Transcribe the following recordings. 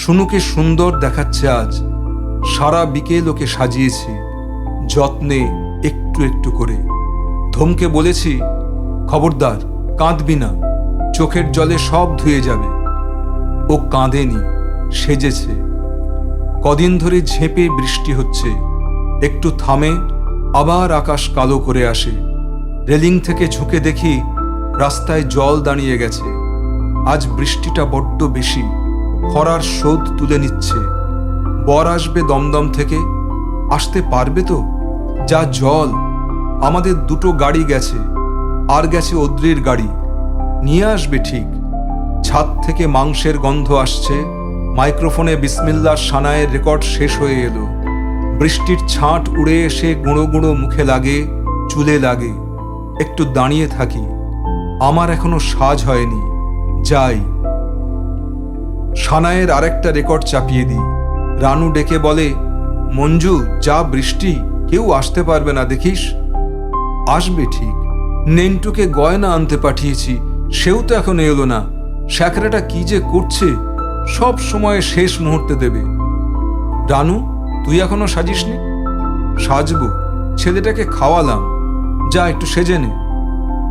শুনুকে সুন্দর দেখাচ্ছে আজ। সারা বিকেল ওকে সাজিয়েছি যত্নে, একটু একটু করে। ধমকে বলেছি, খবরদার কাঁদবি না, চোখের জলে সব ধুয়ে যাবে। ও কাঁদেনি, সেজেছে। কদিন ধরে ঝেঁপে বৃষ্টি হচ্ছে, একটু থামে, আবার আকাশ কালো করে আসে। রেলিং থেকে ঝুঁকে দেখি রাস্তায় জল দাঁড়িয়ে গেছে। আজ বৃষ্টিটা বড্ড বেশি, খরার শোধ তুলে নিচ্ছে। বর আসবে দমদম থেকে, আসতে পারবে তো? যা জল! আমাদের 2টো গাড়ি গেছে, আর গেছে অদ্রির গাড়ি। নিয়ে আসবে ঠিক। ছাদ থেকে মাংসের গন্ধ আসছে। মাইক্রোফোনে বিসমিল্লার সানায়ের রেকর্ড শেষ হয়ে এলো। বৃষ্টির ছাঁট উড়ে এসে গুঁড়ো গুঁড়ো মুখে লাগে, চুলে লাগে। একটু দাঁড়িয়ে থাকি, আমার এখনো সাজ হয়নি, যাই। সানায়ের আরেকটা রেকর্ড চাপিয়ে দিই। রানু ডেকে বলে, মঞ্জু, যা বৃষ্টি, কেউ আসতে পারবে না দেখিস। আসবে ঠিক। নেন্টুকে গয়না আনতে পাঠিয়েছি, সেও তো এখন এলো না। শ্যাকরাটা কি যে করছে, সব সময় শেষ মুহূর্তে দেবে। রানু, তুই এখনো সাজিসনি? সাজবো, ছেলেটাকে খাওয়ালাম। যা একটু সেজে নে।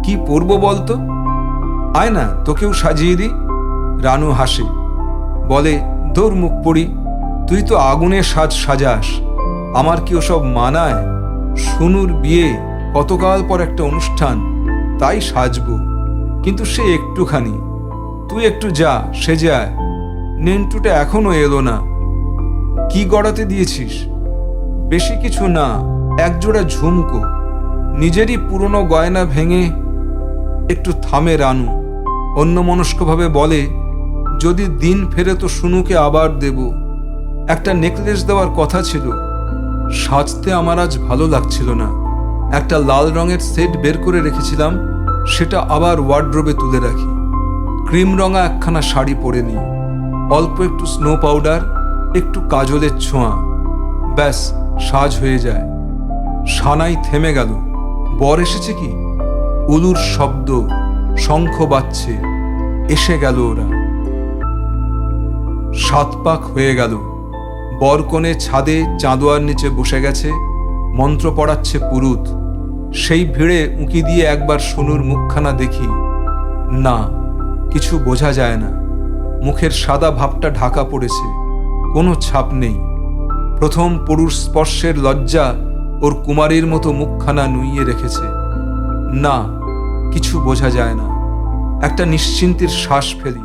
কি পরবো বলতো? আয় না, তোকেও সাজিয়ে দিই। রানু হাসে, বলে, দৌড় মুখ পড়ি, তুই তো আগুনে সাজাস, আমার কি ওসব মানায়? শুনুর বিয়ে, কতকাল পর একটা অনুষ্ঠান, তাই সাজবো, কিন্তু সে একটুখানি। তুই একটু যা, সেজে আয়। নেন্টুটা এখনো এলো না। কি গড়াতে দিয়েছিস? বেশি কিছু না, একজোড়া ঝুমকো। নিজেরই পুরনো গয়না ভেঙে। একটু থামে রানু, অন্যমনস্কভাবে বলে, যদি দিন ফেরে তো শুনুকে আবার দেব। একটা নেকলেস দেওয়ার কথা ছিল। সাজতে আমার আজ ভালো লাগছিল না। একটা লাল রঙের সেট বের করে রেখেছিলাম, সেটা আবার ওয়ার্ড্রোবে তুলে রাখি। ক্রিম রঙা একখানা শাড়ি পরে নিই, অল্প একটু স্নো পাউডার, একটু কাজলের ছোঁয়া, ব্যাস সাজ হয়ে যায়। সানাই থেমে গেল। বর এসেছে কি? উলুর শব্দ, শঙ্খ বাজছে। এসে গেল ওরা। 7 পাক হয়ে গেল। বরকনে ছাদে চাঁদোয়ার নিচে বসে গেছে, মন্ত্র পড়াচ্ছে পুরুত। সেই ভিড়ে উঁকি দিয়ে একবার শুনুর মুখখানা দেখি। না, কিছু বোঝা যায় না। মুখের সাদা ভাবটা ঢাকা পড়েছে, কোনো ছাপ নেই। প্রথম পুরুষ স্পর্শের লজ্জা ওর কুমারীর মতো মুখখানা নুইয়ে রেখেছে। না, কিছু বোঝা যায় না। একটা নিশ্চিন্তির শ্বাস ফেলি।